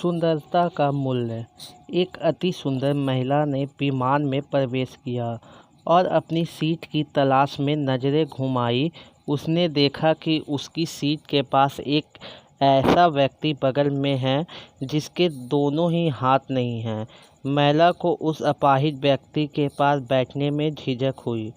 सुंदरता का मूल्य। एक अति सुंदर महिला ने विमान में प्रवेश किया और अपनी सीट की तलाश में नज़रें घुमाई। उसने देखा कि उसकी सीट के पास एक ऐसा व्यक्ति बगल में है जिसके दोनों ही हाथ नहीं हैं। महिला को उस अपाहिज व्यक्ति के पास बैठने में झिझक हुई।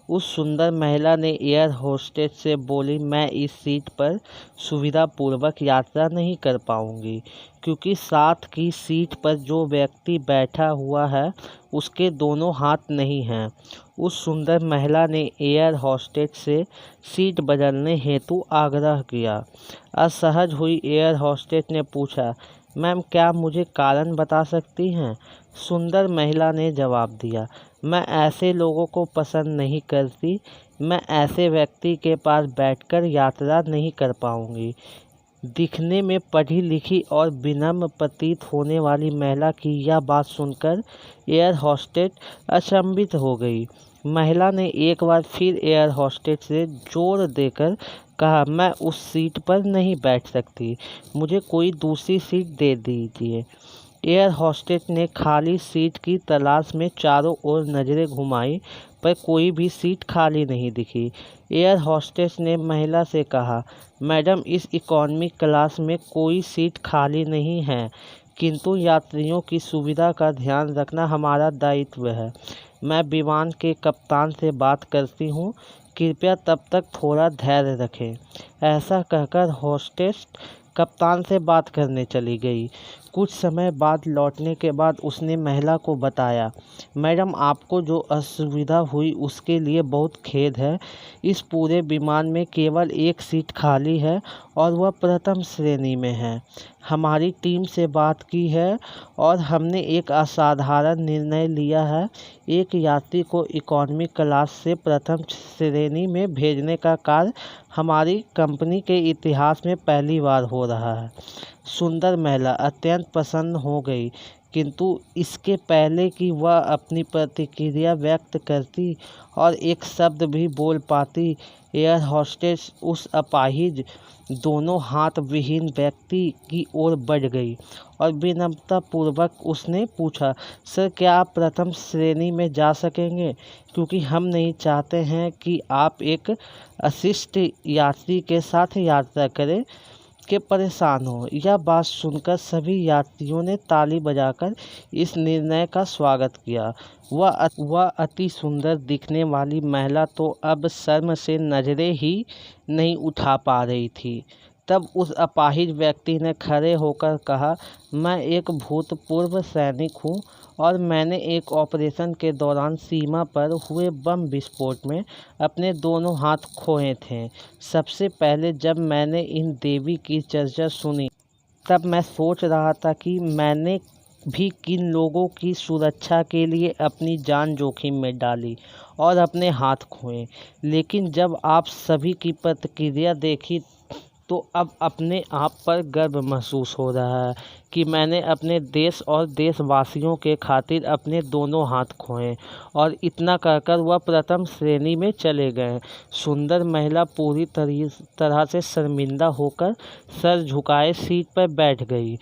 उस सुंदर महिला ने एयर होस्टेस से बोली, मैं इस सीट पर सुविधापूर्वक यात्रा नहीं कर पाऊंगी क्योंकि साथ की सीट पर जो व्यक्ति बैठा हुआ है उसके दोनों हाथ नहीं हैं। उस सुंदर महिला ने एयर होस्टेस से सीट बदलने हेतु आग्रह किया। असहज हुई एयर होस्टेस ने पूछा, मैम क्या मुझे कारण बता सकती हैं? सुंदर महिला ने जवाब दिया, मैं ऐसे लोगों को पसंद नहीं करती। मैं ऐसे व्यक्ति के पास बैठकर यात्रा नहीं कर पाऊंगी। दिखने में पढ़ी लिखी और विनम्र प्रतीत होने वाली महिला की यह बात सुनकर एयर होस्टेस अचंभित हो गई। महिला ने एक बार फिर एयर होस्टेस से जोर देकर कहा, मैं उस सीट पर नहीं बैठ सकती, मुझे कोई दूसरी सीट दे दीजिए। एयर होस्टेस ने खाली सीट की तलाश में चारों ओर नज़रें घुमाई पर कोई भी सीट खाली नहीं दिखी। एयर होस्टेस ने महिला से कहा, मैडम इस इकोनॉमी क्लास में कोई सीट खाली नहीं है, किंतु यात्रियों की सुविधा का ध्यान रखना हमारा दायित्व है। मैं विमान के कप्तान से बात करती हूँ, कृपया तब तक थोड़ा धैर्य रखें। ऐसा कहकर होस्टेस कप्तान से बात करने चली गई। कुछ समय बाद लौटने के बाद उसने महिला को बताया, मैडम आपको जो असुविधा हुई उसके लिए बहुत खेद है। इस पूरे विमान में केवल एक सीट खाली है और वह प्रथम श्रेणी में है। हमारी टीम से बात की है और हमने एक असाधारण निर्णय लिया है। एक यात्री को इकोनॉमी क्लास से प्रथम श्रेणी में भेजने का कार्य हमारी कंपनी के इतिहास में पहली बार हो रहा है। सुंदर महिला अत्यंत प्रसन्न हो गई, किंतु इसके पहले कि वह अपनी प्रतिक्रिया व्यक्त करती और एक शब्द भी बोल पाती, एयर होस्टेस उस अपाहिज दोनों हाथ विहीन व्यक्ति की ओर बढ़ गई और विनम्रतापूर्वक उसने पूछा, सर क्या आप प्रथम श्रेणी में जा सकेंगे? क्योंकि हम नहीं चाहते हैं कि आप एक अशिष्ट यात्री के साथ यात्रा करें के परेशान हो। यह बात सुनकर सभी यात्रियों ने ताली बजाकर इस निर्णय का स्वागत किया। वह अति सुंदर दिखने वाली महिला तो अब शर्म से नजरें ही नहीं उठा पा रही थी। तब उस अपाहिज व्यक्ति ने खड़े होकर कहा, मैं एक भूतपूर्व सैनिक हूँ और मैंने एक ऑपरेशन के दौरान सीमा पर हुए बम विस्फोट में अपने दोनों हाथ खोए थे। सबसे पहले जब मैंने इन देवी की चर्चा सुनी तब मैं सोच रहा था कि मैंने भी किन लोगों की सुरक्षा के लिए अपनी जान जोखिम में डाली और अपने हाथ खोए। लेकिन जब आप सभी की प्रतिक्रिया देखी तो अब अपने आप पर गर्व महसूस हो रहा है कि मैंने अपने देश और देशवासियों के खातिर अपने दोनों हाथ खोए। और इतना कहकर वह प्रथम श्रेणी में चले गए। सुंदर महिला पूरी तरह से शर्मिंदा होकर सर झुकाए सीट पर बैठ गई।